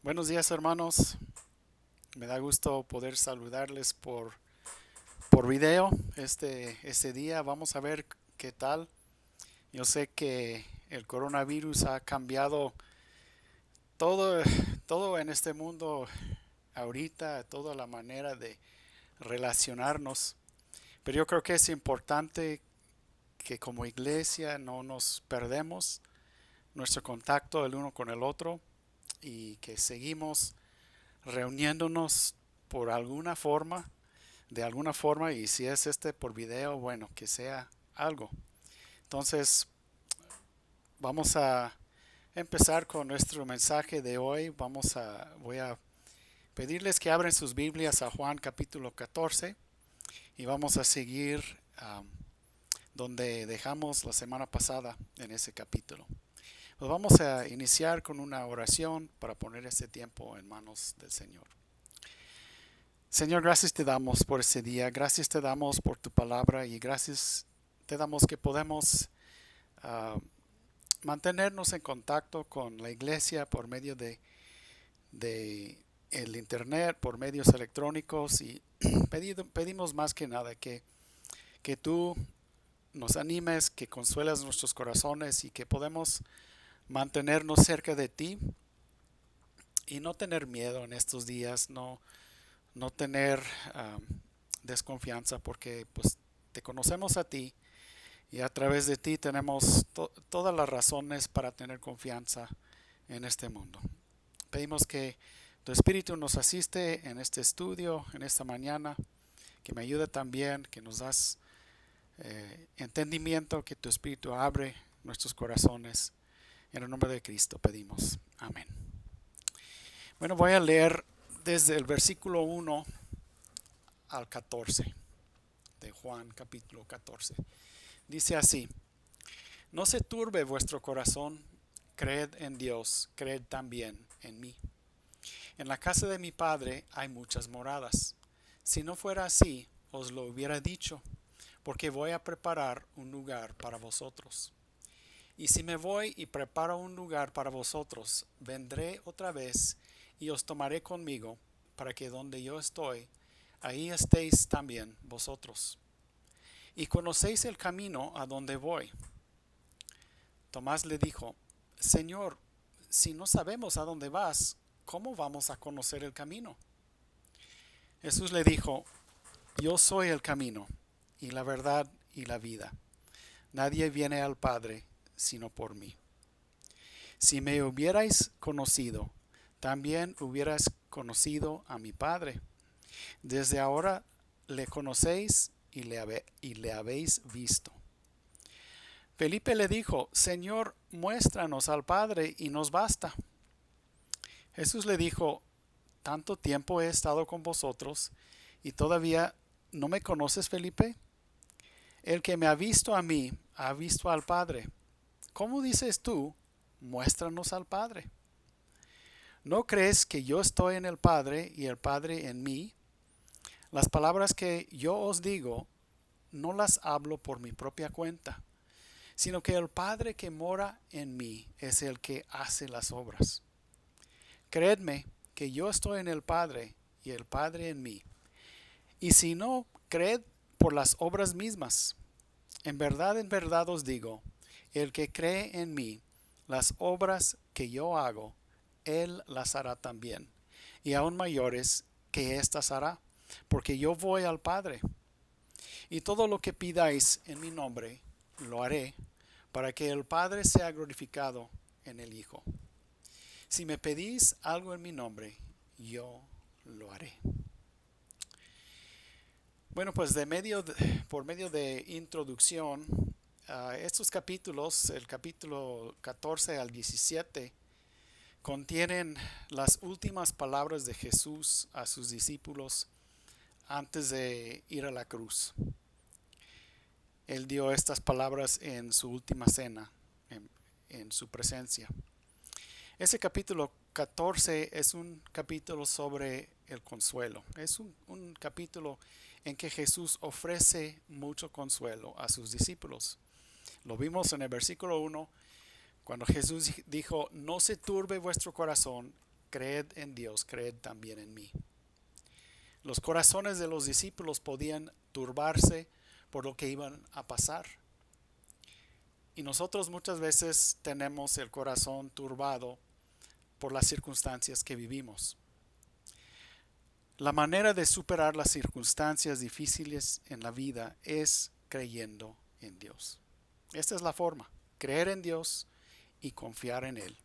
Buenos días, hermanos. Me da gusto poder saludarles por video este día. Vamos a ver qué tal. Yo sé que el coronavirus ha cambiado todo, todo en este mundo ahorita, toda la manera de relacionarnos. Pero yo creo que es importante que como iglesia no nos perdemos nuestro contacto el uno con el otro y que seguimos reuniéndonos por alguna forma, de alguna forma, y si es por video, bueno, que sea algo. Entonces, vamos a empezar con nuestro mensaje de hoy. Voy a pedirles que abren sus Biblias a Juan capítulo 14 y vamos a seguir donde dejamos la semana pasada en ese capítulo. Pues vamos a iniciar con una oración para poner este tiempo en manos del Señor. Señor, gracias te damos por ese día, gracias te damos por tu palabra y gracias te damos que podemos uh, mantenernos en contacto con la iglesia por medio de el internet, por medios electrónicos y pedimos más que nada que tú nos animes, que consuelas nuestros corazones y que podemos mantenernos cerca de ti y no tener miedo en estos días, no tener desconfianza porque pues te conocemos a ti y a través de ti tenemos todas las razones para tener confianza en este mundo. Pedimos que tu Espíritu nos asiste en este estudio, en esta mañana, que me ayude también, que nos das entendimiento, que tu Espíritu abre nuestros corazones. En el nombre de Cristo pedimos. Amén. Bueno, voy a leer desde el versículo 1 al 14 de Juan capítulo 14. Dice así: No se turbe vuestro corazón, creed en Dios, creed también en mí. En la casa de mi Padre hay muchas moradas. Si no fuera así, os lo hubiera dicho, porque voy a preparar un lugar para vosotros. Y si me voy y preparo un lugar para vosotros, vendré otra vez y os tomaré conmigo, para que donde yo estoy, ahí estéis también vosotros. Y conocéis el camino a donde voy. Tomás le dijo: Señor, si no sabemos a dónde vas, ¿cómo vamos a conocer el camino? Jesús le dijo: Yo soy el camino, y la verdad y la vida. Nadie viene al Padre sino por mí. Si me hubierais conocido, también hubierais conocido a mi Padre. Desde ahora le conocéis y le habéis visto. Felipe le dijo: Señor, muéstranos al Padre y nos basta. Jesús le dijo: Tanto tiempo he estado con vosotros y todavía no me conoces, Felipe. El que me ha visto a mí, ha visto al Padre. ¿Cómo dices tú, muéstranos al Padre? ¿No crees que yo estoy en el Padre y el Padre en mí? Las palabras que yo os digo, no las hablo por mi propia cuenta, sino que el Padre que mora en mí es el que hace las obras. Creedme que yo estoy en el Padre y el Padre en mí. Y si no, creed por las obras mismas. En verdad os digo, el que cree en mí, las obras que yo hago, él las hará también, y aún mayores que éstas hará, porque yo voy al Padre. Y todo lo que pidáis en mi nombre, lo haré, para que el Padre sea glorificado en el Hijo. Si me pedís algo en mi nombre, yo lo haré. Bueno, pues por medio de introducción, estos capítulos, el capítulo 14 al 17, contienen las últimas palabras de Jesús a sus discípulos antes de ir a la cruz. Él dio estas palabras en su última cena, en su presencia. Ese capítulo 14 es un capítulo sobre el consuelo. Es un capítulo en que Jesús ofrece mucho consuelo a sus discípulos. Lo vimos en el versículo 1, cuando Jesús dijo: No se turbe vuestro corazón, creed en Dios, creed también en mí. Los corazones de los discípulos podían turbarse por lo que iban a pasar. Y nosotros muchas veces tenemos el corazón turbado por las circunstancias que vivimos. La manera de superar las circunstancias difíciles en la vida es creyendo en Dios. Esta es la forma, creer en Dios y confiar en Él.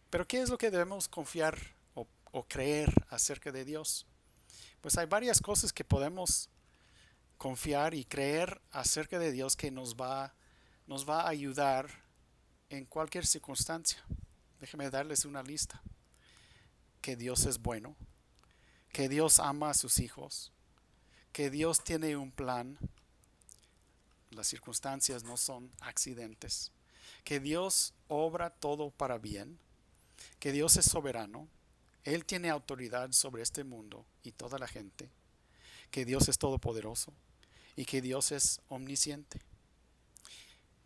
Pero ¿qué es lo que debemos confiar o creer acerca de Dios? Pues hay varias cosas que podemos confiar y creer acerca de Dios que nos va a ayudar en cualquier circunstancia. Déjenme darles una lista. Que Dios es bueno, que Dios ama a sus hijos, que Dios tiene un plan, las circunstancias no son accidentes, que Dios obra todo para bien, que Dios es soberano, Él tiene autoridad sobre este mundo y toda la gente, que Dios es todopoderoso y que Dios es omnisciente.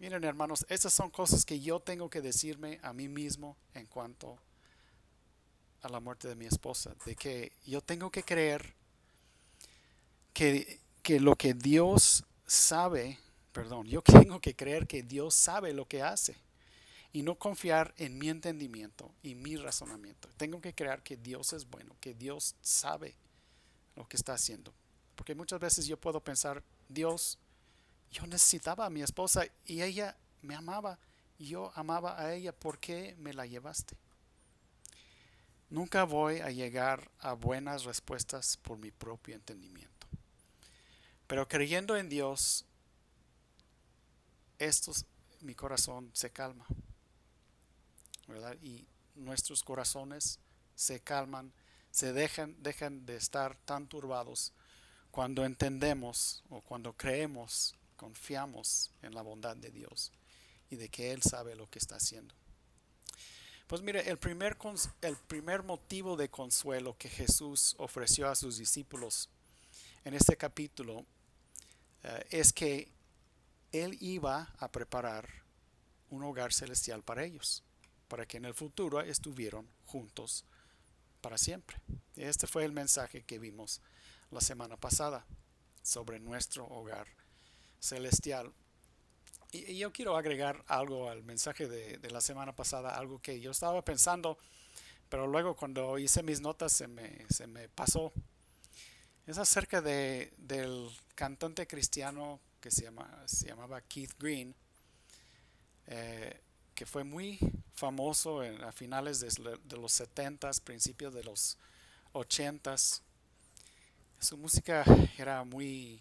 Miren, hermanos, estas son cosas que yo tengo que decirme a mí mismo en cuanto a la muerte de mi esposa, de que yo tengo que creer que lo que Dios sabe, yo tengo que creer que Dios sabe lo que hace y no confiar en mi entendimiento y mi razonamiento. Tengo que creer que Dios es bueno, que Dios sabe lo que está haciendo. Porque muchas veces yo puedo pensar, Dios, yo necesitaba a mi esposa y ella me amaba y yo amaba a ella, ¿por qué me la llevaste? Nunca voy a llegar a buenas respuestas por mi propio entendimiento. Pero creyendo en Dios, mi corazón se calma, ¿verdad? Y nuestros corazones se calman, se dejan de estar tan turbados cuando entendemos o cuando creemos, confiamos en la bondad de Dios y de que Él sabe lo que está haciendo. Pues mire, el primer motivo de consuelo que Jesús ofreció a sus discípulos en este capítulo es que Él iba a preparar un hogar celestial para ellos, para que en el futuro estuvieran juntos para siempre. Este fue el mensaje que vimos la semana pasada sobre nuestro hogar celestial. Y yo quiero agregar algo al mensaje de la semana pasada, algo que yo estaba pensando, pero luego cuando hice mis notas se me pasó. Es acerca del cantante cristiano que se llamaba Keith Green, que fue muy famoso a finales de los 70s, principios de los 80s. Su música era muy,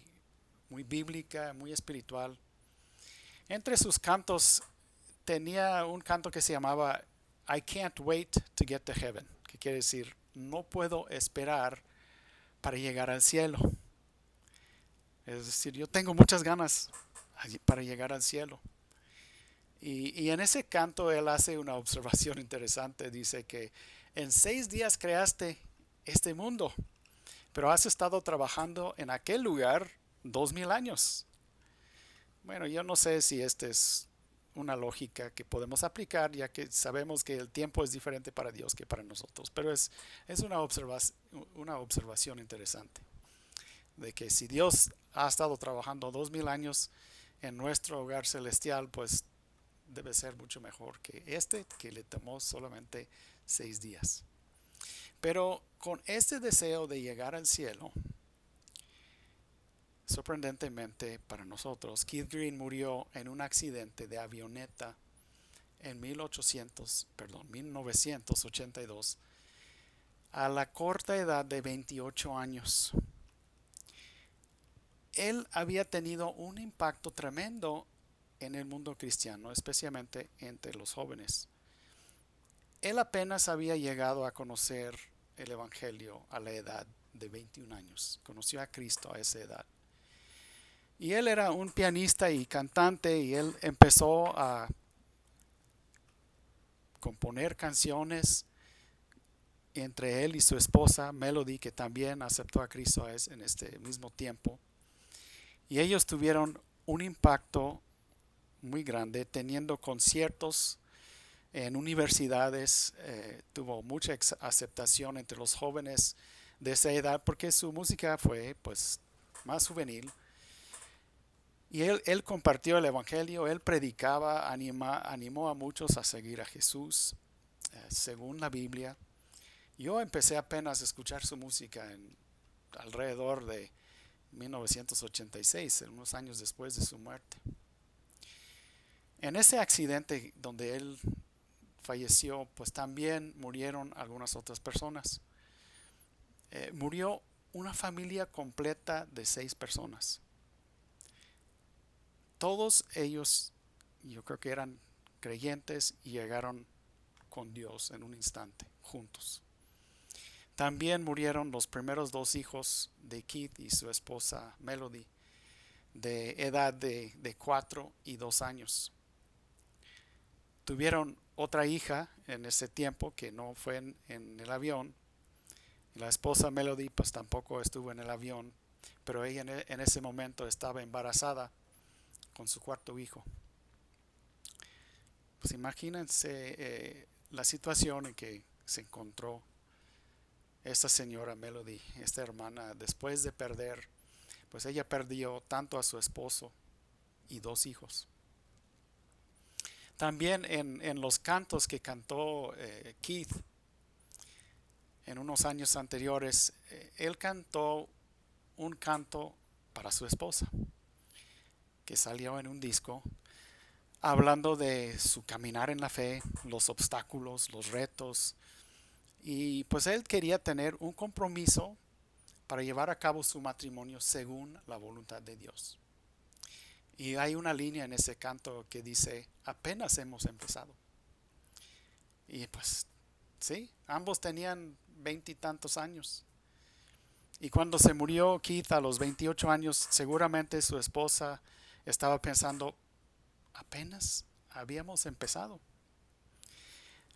muy bíblica, muy espiritual. Entre sus cantos tenía un canto que se llamaba I Can't Wait to Get to Heaven, que quiere decir no puedo esperar para llegar al cielo. Es decir, yo tengo muchas ganas para llegar al cielo. Y en ese canto él hace una observación interesante. Dice que en 6 días creaste este mundo, pero has estado trabajando en aquel lugar 2000 años. Bueno, yo no sé si esta es una lógica que podemos aplicar, ya que sabemos que el tiempo es diferente para Dios que para nosotros, pero es una observación interesante, de que si Dios ha estado trabajando 2000 años en nuestro hogar celestial, pues debe ser mucho mejor que que le tomó solamente 6 días. Pero con este deseo de llegar al cielo, sorprendentemente para nosotros, Keith Green murió en un accidente de avioneta en 1982 a la corta edad de 28 años. Él había tenido un impacto tremendo en el mundo cristiano, especialmente entre los jóvenes. Él apenas había llegado a conocer el Evangelio a la edad de 21 años. Conoció a Cristo a esa edad. Y él era un pianista y cantante, y él empezó a componer canciones entre él y su esposa Melody, que también aceptó a Cristo en este mismo tiempo. Y ellos tuvieron un impacto muy grande, teniendo conciertos En universidades tuvo mucha aceptación entre los jóvenes de esa edad porque su música fue pues más juvenil. Y él compartió el evangelio, él predicaba, animó a muchos a seguir a Jesús, según la Biblia. Yo empecé apenas a escuchar su música alrededor de 1986, unos años después de su muerte. En ese accidente donde él falleció, pues también murieron algunas otras personas. Murió una familia completa de 6 personas. Todos ellos, yo creo que eran creyentes y llegaron con Dios en un instante, juntos. También murieron los primeros 2 hijos de Keith y su esposa Melody, de edad de 4 y 2 años. Tuvieron otra hija en ese tiempo que no fue en el avión. La esposa Melody pues tampoco estuvo en el avión, pero ella en ese momento estaba embarazada con su cuarto hijo. Pues imagínense la situación en que se encontró esta señora Melody, esta hermana, después de perder, pues ella perdió tanto a su esposo y 2 hijos. También en los cantos que cantó Keith en unos años anteriores, él cantó un canto para su esposa, que salió en un disco, hablando de su caminar en la fe, los obstáculos, los retos. Y pues él quería tener un compromiso para llevar a cabo su matrimonio según la voluntad de Dios. Y hay una línea en ese canto que dice, apenas hemos empezado. Y pues sí, ambos tenían 20 y tantos años. Y cuando se murió Keith a los 28 años, seguramente su esposa estaba pensando, apenas habíamos empezado.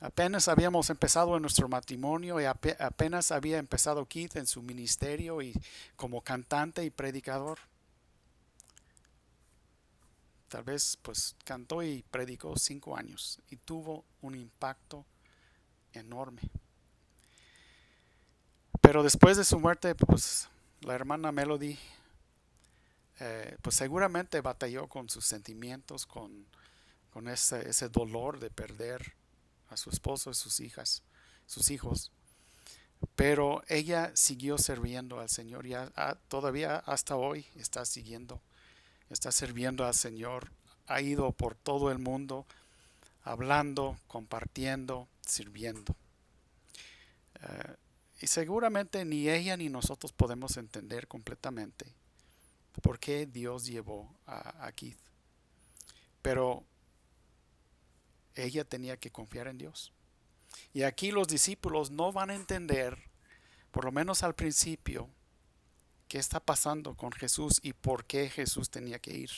Apenas habíamos empezado en nuestro matrimonio y apenas había empezado Keith en su ministerio y como cantante y predicador. Tal vez pues cantó y predicó 5 años y tuvo un impacto enorme. Pero después de su muerte, pues la hermana Melody pues seguramente batalló con sus sentimientos, con ese dolor de perder a su esposo y sus hijos. Pero ella siguió sirviendo al Señor y todavía hasta hoy está sirviendo al Señor. Ha ido por todo el mundo hablando, compartiendo, sirviendo. Y seguramente ni ella ni nosotros podemos entender completamente por qué Dios llevó a Keith. Pero ella tenía que confiar en Dios. Y aquí los discípulos no van a entender, por lo menos al principio, qué está pasando con Jesús y por qué Jesús tenía que ir.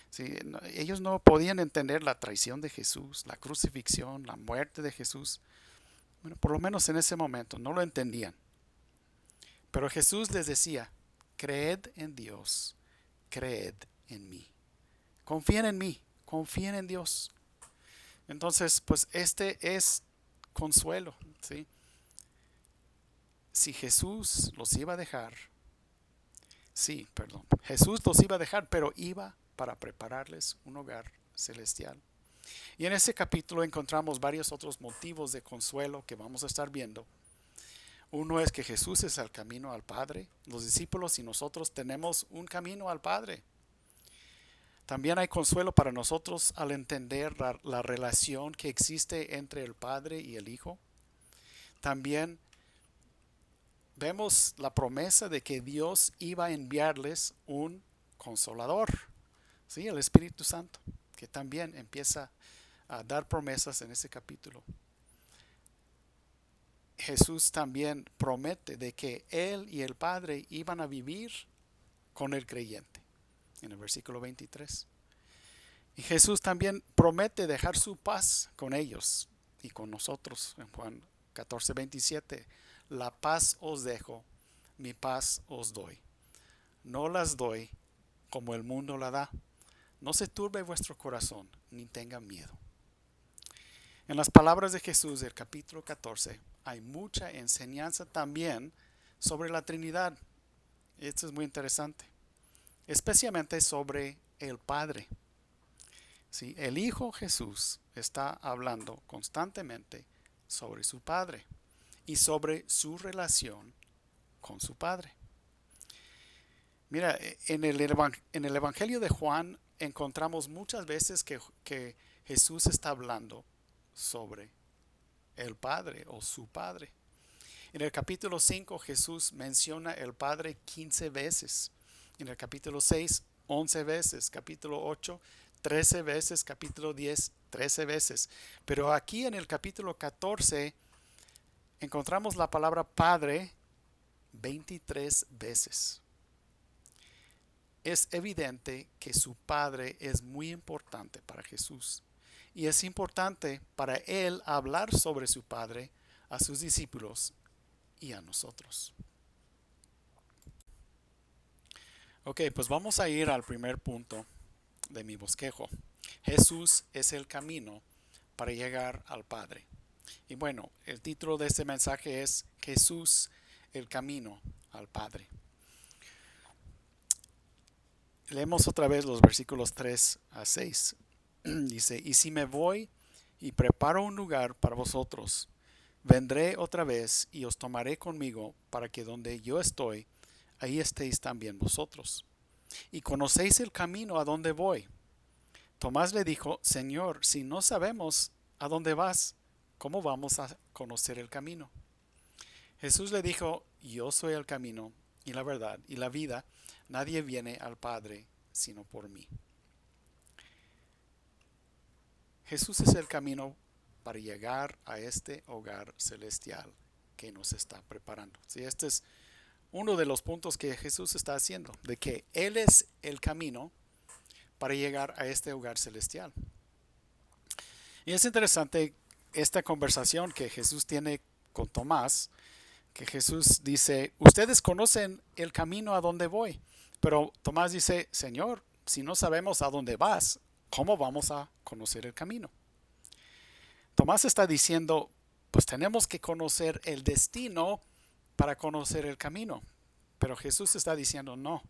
Sí, ellos no podían entender la traición de Jesús, la crucifixión, la muerte de Jesús. Bueno, por lo menos en ese momento no lo entendían. Pero Jesús les decía, creed en Dios, creed en mí. Confíen en mí, confíen en Dios. Entonces, pues este es consuelo, ¿sí? Si Jesús los iba a dejar, Jesús los iba a dejar, pero iba para prepararles un hogar celestial. Y en ese capítulo encontramos varios otros motivos de consuelo que vamos a estar viendo. Uno es que Jesús es el camino al Padre. Los discípulos y nosotros tenemos un camino al Padre. También hay consuelo para nosotros al entender la relación que existe entre el Padre y el Hijo. También vemos la promesa de que Dios iba a enviarles un consolador, ¿sí? El Espíritu Santo, que también empieza a dar promesas en ese capítulo. Jesús también promete de que Él y el Padre iban a vivir con el creyente, en el versículo 23. Y Jesús también promete dejar su paz con ellos y con nosotros, en Juan 14:27. La paz os dejo, mi paz os doy. No las doy como el mundo la da. No se turbe vuestro corazón, ni tenga miedo. En las palabras de Jesús del capítulo 14 hay mucha enseñanza también sobre la Trinidad. Esto es muy interesante, especialmente sobre el Padre. ¿Sí? El Hijo Jesús está hablando constantemente sobre su Padre y sobre su relación con su Padre. Mira, en el Evangelio de Juan encontramos muchas veces que Jesús está hablando sobre el Padre o su Padre. En el capítulo 5 Jesús menciona el Padre 15 veces. En el capítulo 6, 11 veces. Capítulo 8, 13 veces. Capítulo 10, 13 veces. Pero aquí en el capítulo 14 encontramos la palabra Padre 23 veces. Es evidente que su Padre es muy importante para Jesús. Y es importante para Él hablar sobre su Padre a sus discípulos y a nosotros. Ok, pues vamos a ir al primer punto de mi bosquejo. Jesús es el camino para llegar al Padre. Y bueno, el título de este mensaje es Jesús, el camino al Padre. Leemos otra vez los versículos 3 a 6. Dice, y si me voy y preparo un lugar para vosotros, vendré otra vez y os tomaré conmigo para que donde yo estoy, ahí estéis también vosotros. Y conocéis el camino a donde voy. Tomás le dijo, Señor, si no sabemos a dónde vas, ¿cómo vamos a conocer el camino? Jesús le dijo, yo soy el camino y la verdad y la vida. Nadie viene al Padre sino por mí. Jesús es el camino para llegar a este hogar celestial que nos está preparando. Sí, este es uno de los puntos que Jesús está haciendo, de que Él es el camino para llegar a este hogar celestial. Y es interesante esta conversación que Jesús tiene con Tomás, que Jesús dice, ustedes conocen el camino a donde voy, pero Tomás dice, Señor, si no sabemos a dónde vas, ¿cómo vamos a conocer el camino? Tomás está diciendo, pues tenemos que conocer el destino para conocer el camino. Pero Jesús está diciendo, no,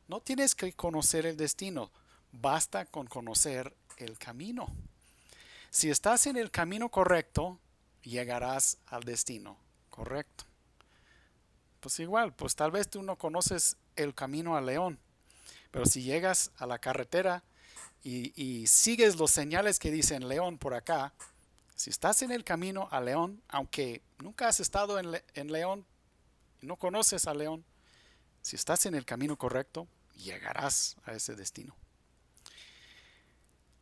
no tienes que conocer el destino, basta con conocer el camino. Si estás en el camino correcto, llegarás al destino correcto. Pues igual, pues tal vez tú no conoces el camino a León, pero si llegas a la carretera y sigues los señales que dicen León por acá, si estás en el camino a León, aunque nunca has estado en León y no conoces a León, si estás en el camino correcto, llegarás a ese destino.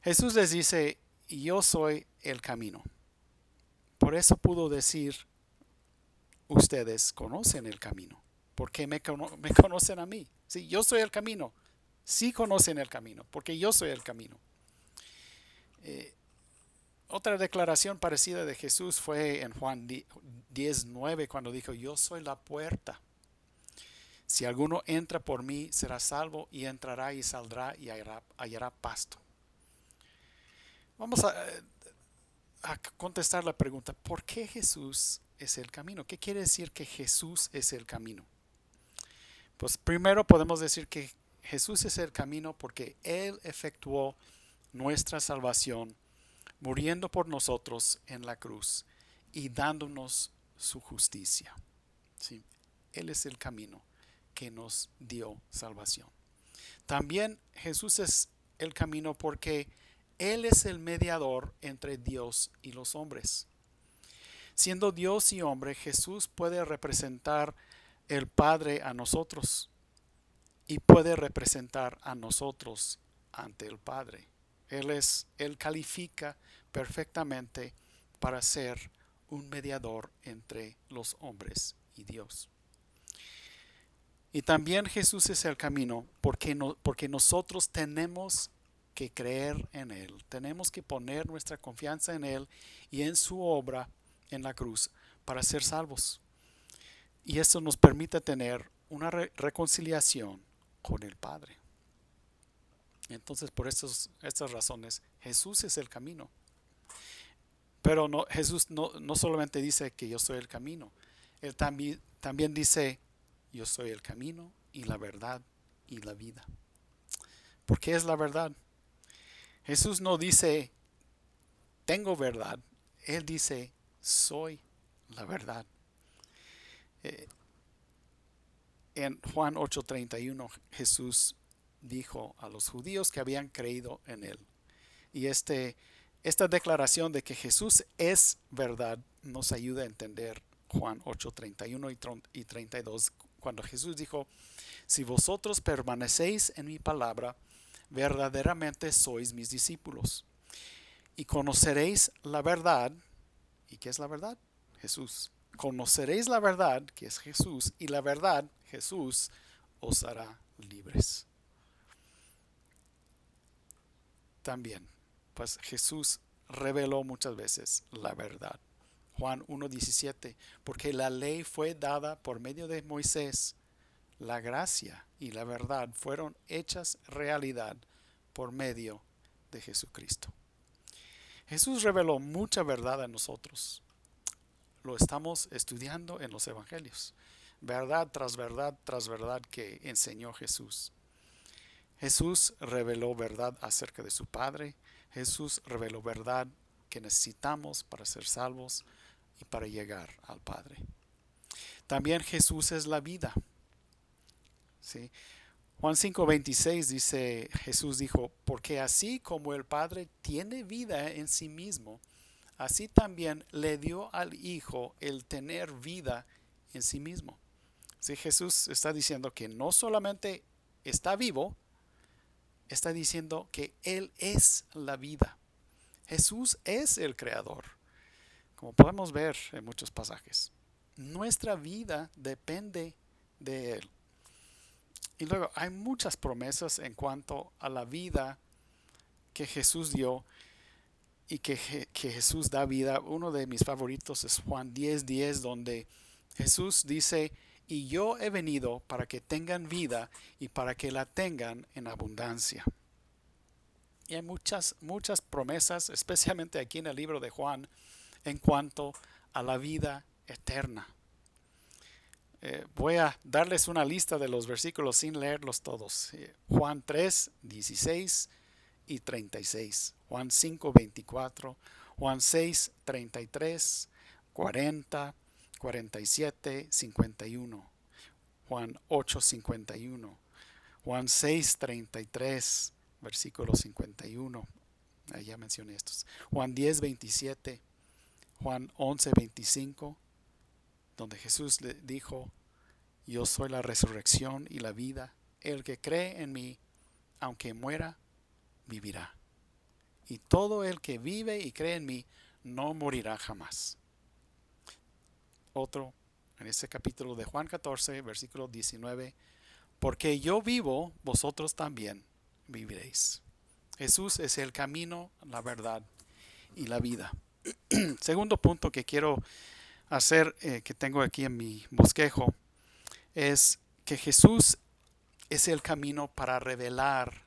Jesús les dice, yo soy el camino. Por eso pudo decir, ustedes conocen el camino. Porque me conocen a mí. Sí, yo soy el camino. Sí conocen el camino, porque yo soy el camino. Otra declaración parecida de Jesús fue en Juan 10:9 cuando dijo, yo soy la puerta. Si alguno entra por mí, será salvo y entrará y saldrá y hallará pasto. Vamos a contestar la pregunta, ¿por qué Jesús es el camino? ¿Qué quiere decir que Jesús es el camino? Pues primero podemos decir que Jesús es el camino porque Él efectuó nuestra salvación muriendo por nosotros en la cruz y dándonos su justicia. ¿Sí? Él es el camino que nos dio salvación. También Jesús es el camino porque Él es el mediador entre Dios y los hombres. Siendo Dios y hombre, Jesús puede representar el Padre a nosotros y puede representar a nosotros ante el Padre. Él califica perfectamente para ser un mediador entre los hombres y Dios. Y también Jesús es el camino porque nosotros tenemos que creer en Él. Tenemos que poner nuestra confianza en Él y en su obra en la cruz para ser salvos. Y esto nos permite tener una reconciliación con el Padre. Entonces, por estas razones, Jesús es el camino. Pero no, Jesús no solamente dice que yo soy el camino, Él también dice, yo soy el camino y la verdad y la vida. ¿Por qué es la verdad? Jesús no dice, tengo verdad. Él dice, soy la verdad. Eh, en Juan 8:31 Jesús dijo a los judíos que habían creído en Él. Y esta declaración de que Jesús es verdad nos ayuda a entender Juan 8:31 y 32, cuando Jesús dijo, si vosotros permanecéis en mi palabra, verdaderamente sois mis discípulos y conoceréis la verdad. ¿Y qué es la verdad? Jesús. Conoceréis la verdad, que es Jesús, y la verdad, Jesús, os hará libres. También, pues Jesús reveló muchas veces la verdad. Juan 1:17, porque la ley fue dada por medio de Moisés, la gracia y la verdad fueron hechas realidad por medio de Jesucristo. Jesús reveló mucha verdad a nosotros. Lo estamos estudiando en los evangelios. Verdad tras verdad que enseñó Jesús. Jesús reveló verdad acerca de su Padre. Jesús reveló verdad que necesitamos para ser salvos y para llegar al Padre. También Jesús es la vida. ¿Sí? Juan 5:26 dice, Jesús dijo, porque así como el Padre tiene vida en sí mismo, así también le dio al Hijo el tener vida en sí mismo. ¿Sí? Jesús está diciendo que no solamente está vivo, está diciendo que Él es la vida. Jesús es el creador, como podemos ver en muchos pasajes. Nuestra vida depende de Él. Y luego hay muchas promesas en cuanto a la vida que Jesús dio y que Jesús da vida. Uno de mis favoritos es Juan 10:10, donde Jesús dice, y yo he venido para que tengan vida y para que la tengan en abundancia. Y hay muchas promesas, especialmente aquí en el libro de Juan, en cuanto a la vida eterna. Voy a darles una lista de los versículos sin leerlos todos. Juan 3:16 y 36. Juan 5:24. Juan 6:33, 40, 47, 51. Juan 8:51. Juan 6:33, versículo 51. Ya mencioné estos. Juan 10:27. Juan 11:25, donde Jesús le dijo, yo soy la resurrección y la vida. El que cree en mí, aunque muera, vivirá. Y todo el que vive y cree en mí, no morirá jamás. Otro, en este capítulo de Juan 14, versículo 19, porque yo vivo, vosotros también viviréis. Jesús es el camino, la verdad y la vida. Segundo punto que quiero hacer, que tengo aquí en mi bosquejo, es que Jesús es el camino para revelar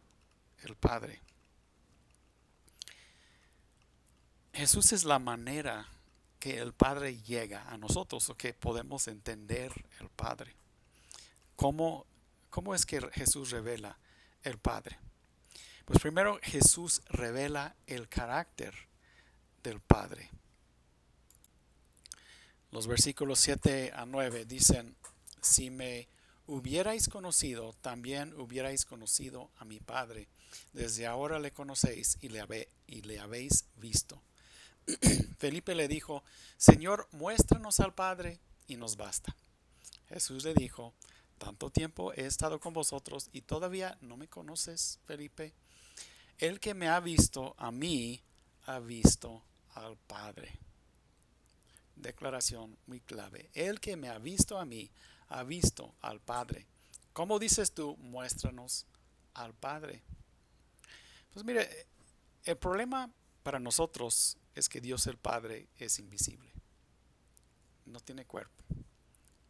el Padre. Jesús es la manera que el Padre llega a nosotros, o que podemos entender el Padre. ¿Cómo es que Jesús revela el Padre? Pues primero Jesús revela el carácter del Padre. Los versículos 7-9 dicen, si me hubierais conocido, también hubierais conocido a mi Padre. Desde ahora le conocéis y le habéis visto. Felipe le dijo, Señor, muéstranos al Padre y nos basta. Jesús le dijo, tanto tiempo he estado con vosotros y todavía no me conoces, Felipe. El que me ha visto a mí, ha visto al Padre. Declaración muy clave. El que me ha visto a mí, ha visto al Padre. ¿Cómo dices tú? Muéstranos al Padre. Pues mire, el problema para nosotros es que Dios el Padre es invisible. No tiene cuerpo.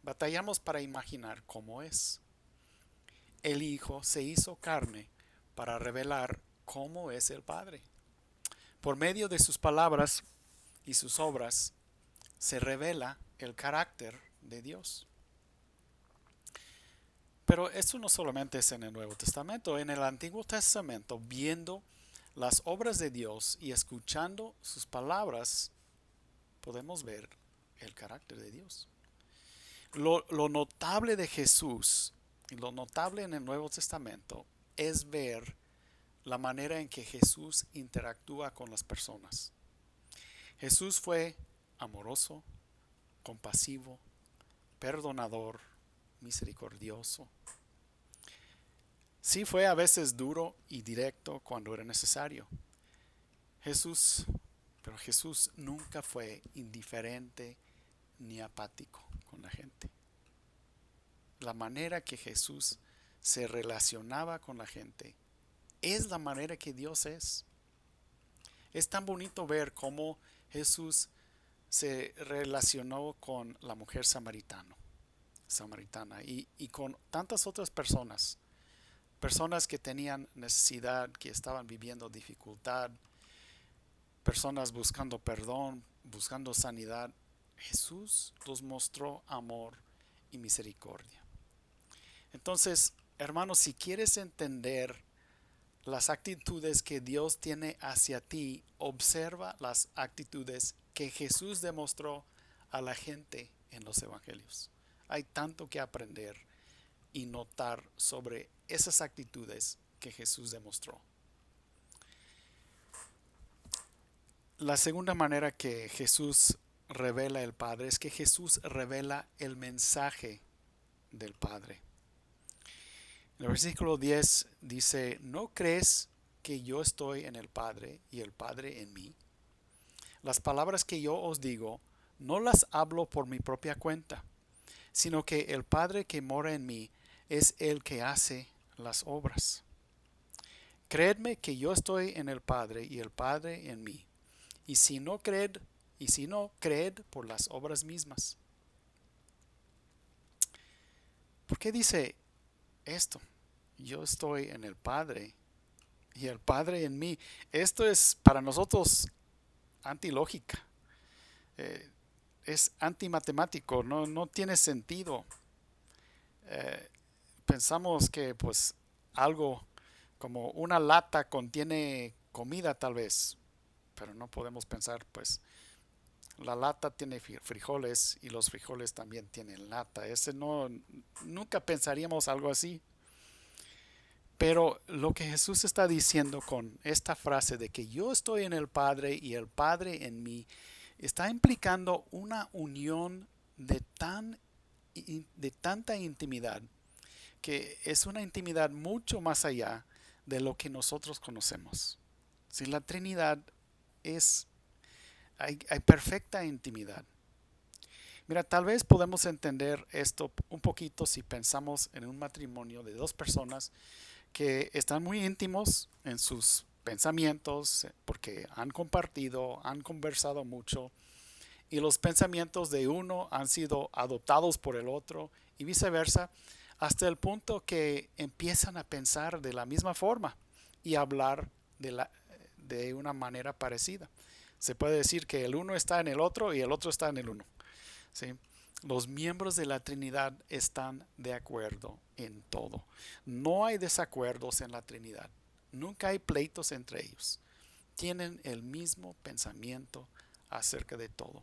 Batallamos para imaginar cómo es. El Hijo se hizo carne para revelar cómo es el Padre. Por medio de sus palabras, y sus obras se revela el carácter de Dios. Pero esto no solamente es en el Nuevo Testamento, en el Antiguo Testamento, viendo las obras de Dios y escuchando sus palabras, podemos ver el carácter de Dios. Lo notable de Jesús y lo notable en el Nuevo Testamento es ver la manera en que Jesús interactúa con las personas. Jesús fue amoroso, compasivo, perdonador, misericordioso. Sí fue a veces duro y directo cuando era necesario. Pero Jesús nunca fue indiferente ni apático con la gente. La manera que Jesús se relacionaba con la gente es la manera que Dios es. Es tan bonito ver cómo Jesús se relacionó con la mujer samaritana y con tantas otras personas que tenían necesidad, que estaban viviendo dificultad, personas buscando perdón, buscando sanidad. Jesús los mostró amor y misericordia. Entonces, hermanos, si quieres entender las actitudes que Dios tiene hacia ti, observa las actitudes que Jesús demostró a la gente en los evangelios. Hay tanto que aprender y notar sobre esas actitudes que Jesús demostró. La segunda manera que Jesús revela el Padre es que Jesús revela el mensaje del Padre. En el versículo 10 dice: ¿no crees que yo estoy en el Padre y el Padre en mí? Las palabras que yo os digo no las hablo por mi propia cuenta, sino que el Padre que mora en mí es el que hace las obras. Creedme que yo estoy en el Padre y el Padre en mí. Y si no, creed por las obras mismas. ¿Por qué dice esto? Yo estoy en el Padre y el Padre en mí. Esto es para nosotros antilógica. Es antimatemático, no tiene sentido. Pensamos que pues algo como una lata contiene comida tal vez, pero no podemos pensar pues la lata tiene frijoles y los frijoles también tienen lata. Nunca pensaríamos algo así. Pero lo que Jesús está diciendo con esta frase de que yo estoy en el Padre y el Padre en mí, está implicando una unión de tanta intimidad, que es una intimidad mucho más allá de lo que nosotros conocemos. Si la Trinidad hay perfecta intimidad. Mira, tal vez podemos entender esto un poquito si pensamos en un matrimonio de dos personas que están muy íntimos en sus pensamientos porque han compartido, han conversado mucho, y los pensamientos de uno han sido adoptados por el otro y viceversa, hasta el punto que empiezan a pensar de la misma forma y hablar de una manera parecida. Se puede decir que el uno está en el otro y el otro está en el uno, ¿sí? Los miembros de la Trinidad están de acuerdo en todo. No hay desacuerdos en la Trinidad. Nunca hay pleitos entre ellos. Tienen el mismo pensamiento acerca de todo.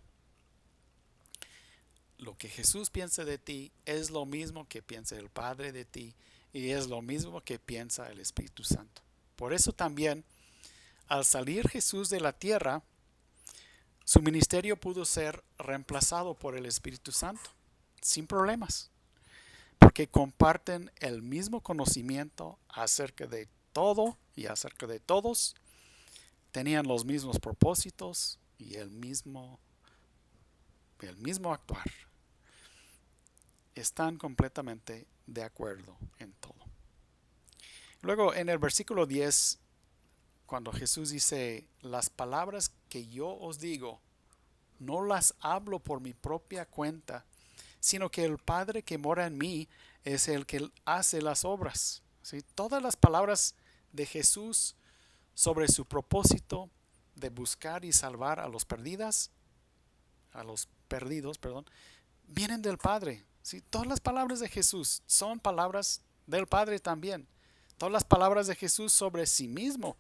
Lo que Jesús piensa de ti es lo mismo que piensa el Padre de ti y es lo mismo que piensa el Espíritu Santo. Por eso también, al salir Jesús de la tierra, su ministerio pudo ser reemplazado por el Espíritu Santo, sin problemas, porque comparten el mismo conocimiento acerca de todo y acerca de todos, tenían los mismos propósitos y el mismo actuar. Están completamente de acuerdo en todo. Luego en el versículo 10, cuando Jesús dice: las palabras que yo os digo, no las hablo por mi propia cuenta, sino que el Padre que mora en mí es el que hace las obras. ¿Sí? Todas las palabras de Jesús sobre su propósito de buscar y salvar a los perdidos a los perdidos, perdón, vienen del Padre. ¿Sí? Todas las palabras de Jesús son palabras del Padre también. Todas las palabras de Jesús sobre sí mismo,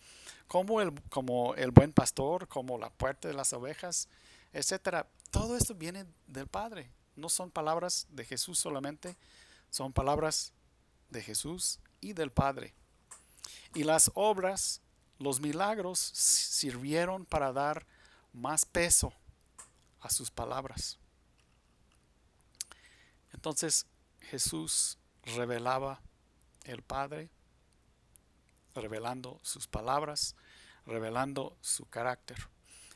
como el buen pastor, como la puerta de las ovejas, etcétera. Todo esto viene del Padre. No son palabras de Jesús solamente, son palabras de Jesús y del Padre. Y las obras, los milagros, sirvieron para dar más peso a sus palabras. Entonces Jesús revelaba el Padre, revelando sus palabras, revelando su carácter.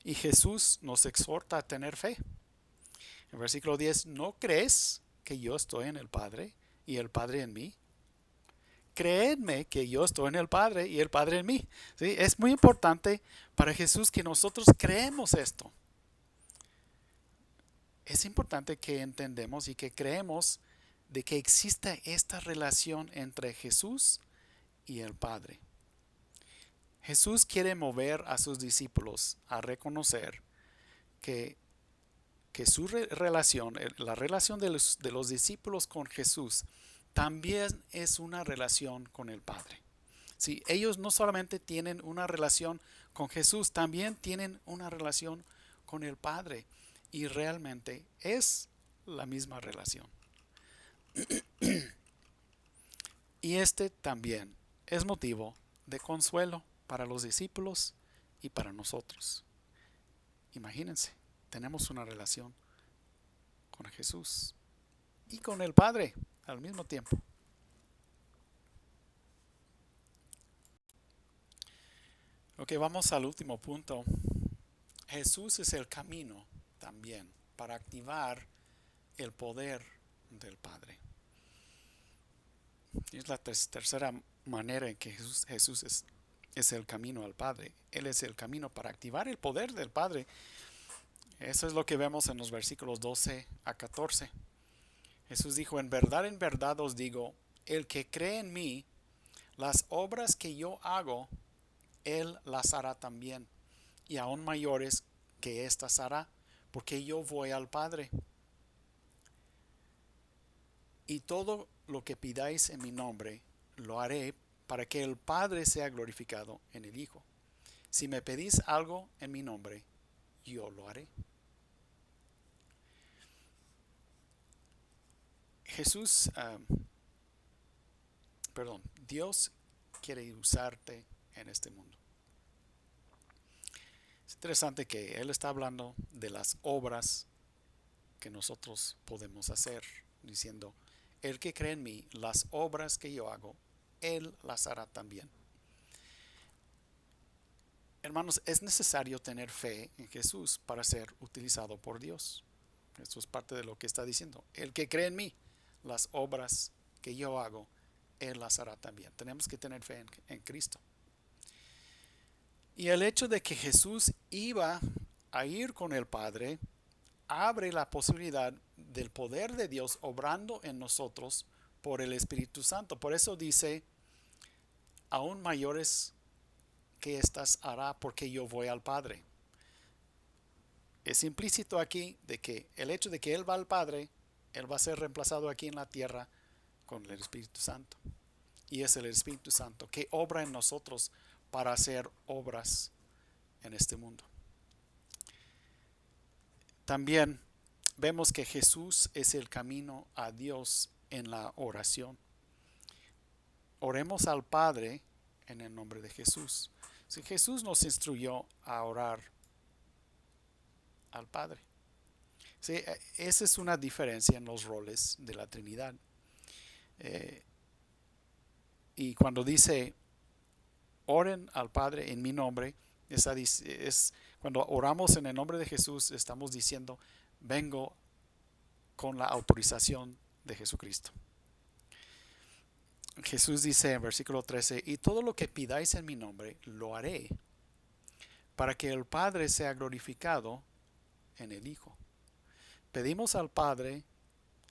Y Jesús nos exhorta a tener fe. En versículo 10, ¿no crees que yo estoy en el Padre y el Padre en mí? Creedme que yo estoy en el Padre y el Padre en mí. ¿Sí? Es muy importante para Jesús que nosotros creemos esto. Es importante que entendemos y que creemos de que existe esta relación entre Jesús y el Padre. Jesús quiere mover a sus discípulos a reconocer que su relación, la relación de los discípulos con Jesús, también es una relación con el Padre. Sí, ellos no solamente tienen una relación con Jesús, también tienen una relación con el Padre. Y realmente es la misma relación. Y este también es motivo de consuelo para los discípulos y para nosotros. Imagínense, tenemos una relación con Jesús y con el Padre al mismo tiempo. Ok, vamos al último punto. Jesús es el camino también para activar el poder del Padre. Y es la tercera manera en que Jesús es el camino al Padre. Él es el camino para activar el poder del Padre. Eso es lo que vemos en los versículos 12 a 14. Jesús dijo, en verdad os digo, el que cree en mí, las obras que yo hago, él las hará también, y aún mayores que éstas hará, porque yo voy al Padre. Y todo lo que pidáis en mi nombre, lo haré para que el Padre sea glorificado en el Hijo. Si me pedís algo en mi nombre, yo lo haré. Dios quiere usarte en este mundo. Es interesante que Él está hablando de las obras que nosotros podemos hacer, diciendo, el que cree en mí, las obras que yo hago, Él las hará también. Hermanos, es necesario tener fe en Jesús para ser utilizado por Dios. Esto es parte de lo que está diciendo. El que cree en mí, las obras que yo hago, Él las hará también. Tenemos que tener fe en Cristo. Y el hecho de que Jesús iba a ir con el Padre abre la posibilidad del poder de Dios obrando en nosotros por el Espíritu Santo. Por eso dice, aún mayores que éstas hará porque yo voy al Padre. Es implícito aquí de que el hecho de que Él va al Padre, Él va a ser reemplazado aquí en la tierra con el Espíritu Santo. Y es el Espíritu Santo que obra en nosotros para hacer obras en este mundo. También vemos que Jesús es el camino a Dios en la oración. Oremos al Padre en el nombre de Jesús. Si Jesús nos instruyó a orar al Padre. Sí, esa es una diferencia en los roles de la Trinidad. Y cuando dice oren al Padre en mi nombre, es cuando oramos en el nombre de Jesús, estamos diciendo vengo con la autorización de Jesucristo. Jesús dice en versículo 13, y todo lo que pidáis en mi nombre, lo haré, para que el Padre sea glorificado en el Hijo. Pedimos al Padre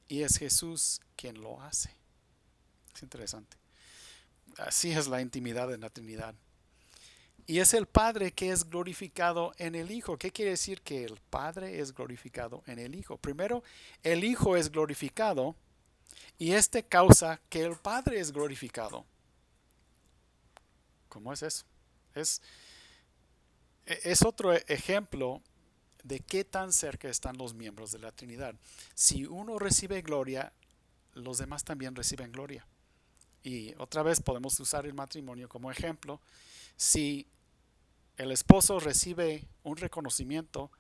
y es Jesús quien lo hace. Es interesante. Así es la intimidad en la Trinidad. Y es el Padre que es glorificado en el Hijo. ¿Qué quiere decir que el Padre es glorificado en el Hijo? Primero, el Hijo es glorificado y este causa que el Padre es glorificado. ¿Cómo es eso? Es, es otro ejemplo de qué tan cerca están los miembros de la Trinidad. Si uno recibe gloria, los demás también reciben gloria. Y otra vez podemos usar el matrimonio como ejemplo. Si el esposo recibe un reconocimiento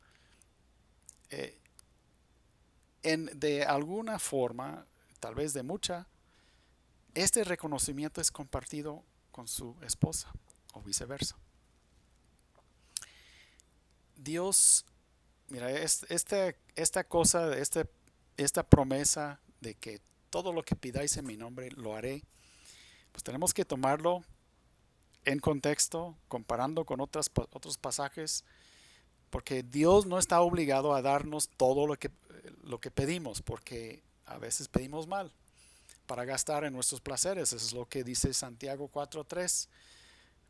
eh, de alguna forma, tal vez de mucha, este reconocimiento es compartido con su esposa o viceversa. Dios, mira, esta cosa, esta promesa de que todo lo que pidáis en mi nombre lo haré, pues tenemos que tomarlo en contexto, comparando con otros pasajes, porque Dios no está obligado a darnos todo lo que pedimos, porque a veces pedimos mal para gastar en nuestros placeres. Eso es lo que dice Santiago 4:3.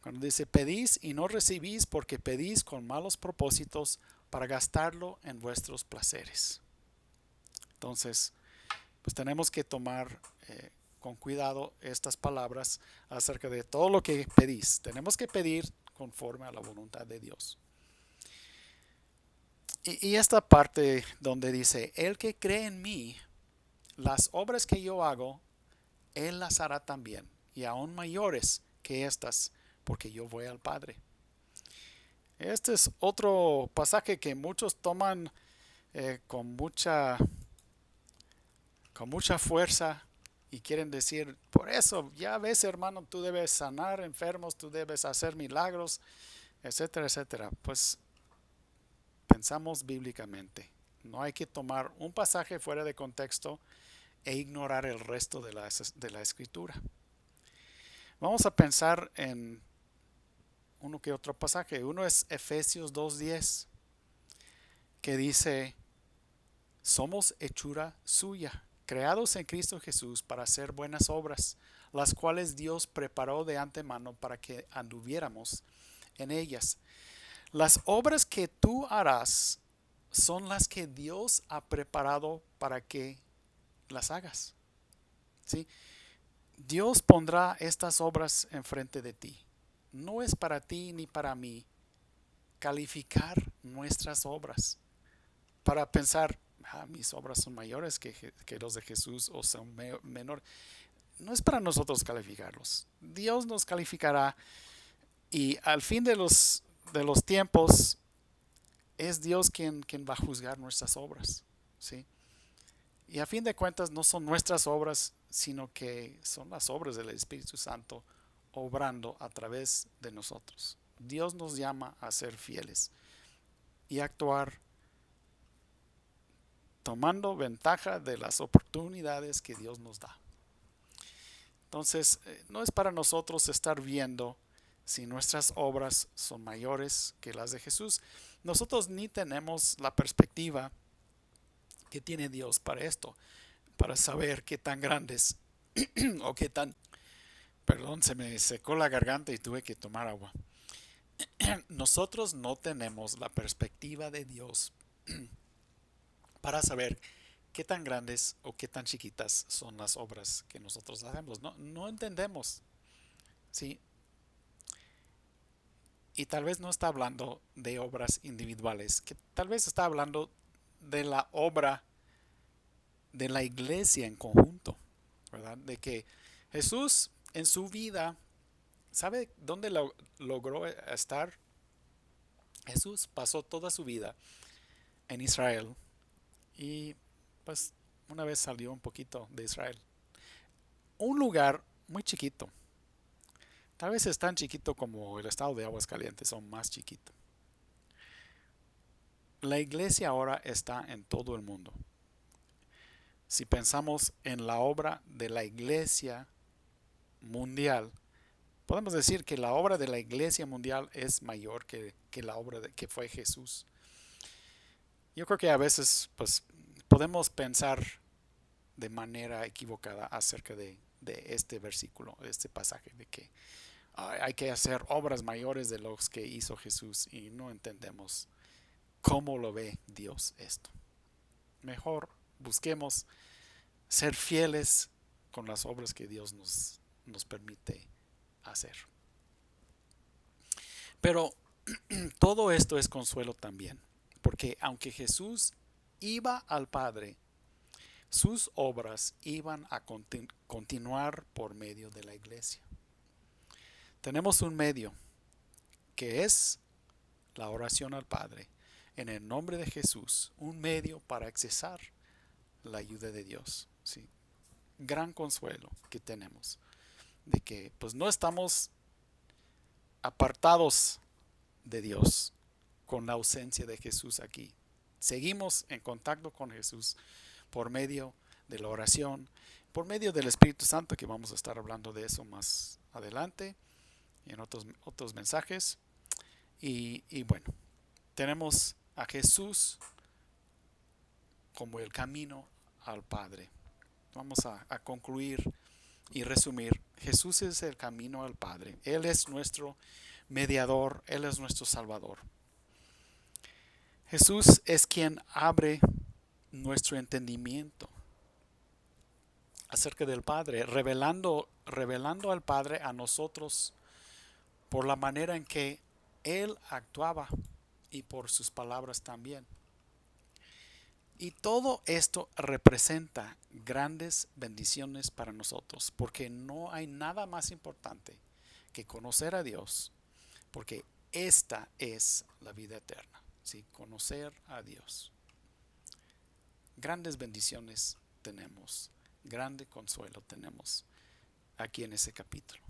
Cuando dice, pedís y no recibís porque pedís con malos propósitos para gastarlo en vuestros placeres. Entonces, pues tenemos que tomar con cuidado estas palabras acerca de todo lo que pedís. Tenemos que pedir conforme a la voluntad de Dios. Y esta parte donde dice, el que cree en mí, las obras que yo hago, él las hará también, y aún mayores que estas, porque yo voy al Padre. Este es otro pasaje que muchos toman con mucha fuerza y quieren decir, por eso, ya ves hermano, tú debes sanar enfermos, tú debes hacer milagros, etcétera, etcétera. Pues pensamos bíblicamente. No hay que tomar un pasaje fuera de contexto e ignorar el resto de la escritura. Vamos a pensar en uno que otro pasaje. Uno es Efesios 2:10, que dice, somos hechura suya, creados en Cristo Jesús para hacer buenas obras, las cuales Dios preparó de antemano para que anduviéramos en ellas. Las obras que tú harás son las que Dios ha preparado para que las hagas. ¿Sí? Dios pondrá estas obras enfrente de ti. No es para ti ni para mí calificar nuestras obras para pensar, mis obras son mayores que los de Jesús o son menores. No es para nosotros calificarlos. Dios nos calificará y al fin de los tiempos es Dios quien va a juzgar nuestras obras. ¿Sí? Y a fin de cuentas no son nuestras obras, sino que son las obras del Espíritu Santo obrando a través de nosotros. Dios nos llama a ser fieles y actuar tomando ventaja de las oportunidades que Dios nos da. Entonces, no es para nosotros estar viendo si nuestras obras son mayores que las de Jesús. Nosotros ni tenemos la perspectiva que tiene Dios para esto, para saber qué tan grandes o qué tan... Perdón, se me secó la garganta y tuve que tomar agua. Nosotros no tenemos la perspectiva de Dios para saber qué tan grandes o qué tan chiquitas son las obras que nosotros hacemos. No entendemos. ¿Sí? Y tal vez no está hablando de obras individuales, que tal vez está hablando de la obra de la iglesia en conjunto, ¿verdad? De que Jesús en su vida, ¿sabe dónde logró estar? Jesús pasó toda su vida en Israel y pues una vez salió un poquito de Israel. Un lugar muy chiquito. Tal vez es tan chiquito como el estado de Aguascalientes o más chiquito. La iglesia ahora está en todo el mundo. Si pensamos en la obra de la iglesia mundial, podemos decir que la obra de la iglesia mundial es mayor que la obra que fue Jesús. Yo creo que a veces pues, podemos pensar de manera equivocada acerca de este versículo, de este pasaje, de que hay que hacer obras mayores de los que hizo Jesús y no entendemos cómo lo ve Dios esto. Mejor busquemos ser fieles con las obras que Dios nos permite hacer. Pero todo esto es consuelo también, porque aunque Jesús iba al Padre, sus obras iban a continuar por medio de la iglesia. Tenemos un medio que es la oración al Padre en el nombre de Jesús, un medio para accesar la ayuda de Dios. ¿Sí? Gran consuelo que tenemos de que pues no estamos apartados de Dios con la ausencia de Jesús aquí. Seguimos en contacto con Jesús por medio de la oración, por medio del Espíritu Santo, que vamos a estar hablando de eso más adelante en otros mensajes. Y bueno, tenemos a Jesús como el camino al Padre. Vamos a concluir y resumir. Jesús es el camino al Padre. Él es nuestro mediador, Él es nuestro Salvador. Jesús es quien abre nuestro entendimiento acerca del Padre, revelando al Padre a nosotros por la manera en que Él actuaba y por sus palabras también. Y todo esto representa grandes bendiciones para nosotros, porque no hay nada más importante que conocer a Dios, porque esta es la vida eterna, ¿sí? Conocer a Dios. Grandes bendiciones tenemos, grande consuelo tenemos aquí en ese capítulo.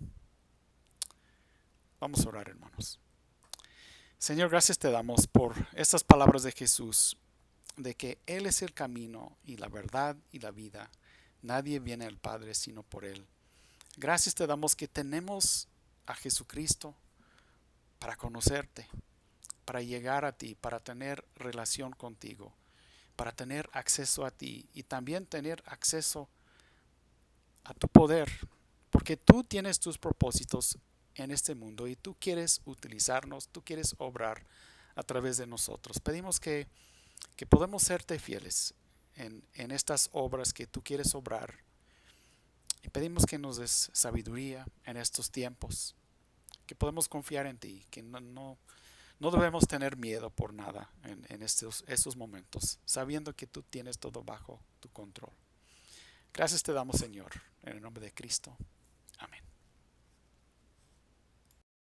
Vamos a orar, hermanos. Señor, gracias te damos por estas palabras de Jesús, de que Él es el camino y la verdad y la vida. Nadie viene al Padre sino por Él. Gracias te damos que tenemos a Jesucristo para conocerte, para llegar a ti, para tener relación contigo, para tener acceso a ti y también tener acceso a tu poder, porque tú tienes tus propósitos en este mundo y tú quieres utilizarnos, tú quieres obrar a través de nosotros. Pedimos que podemos serte fieles en estas obras que tú quieres obrar y pedimos que nos des sabiduría en estos tiempos, que podemos confiar en ti, que no debemos tener miedo por nada en estos momentos, sabiendo que tú tienes todo bajo tu control. Gracias te damos, Señor, en el nombre de Cristo.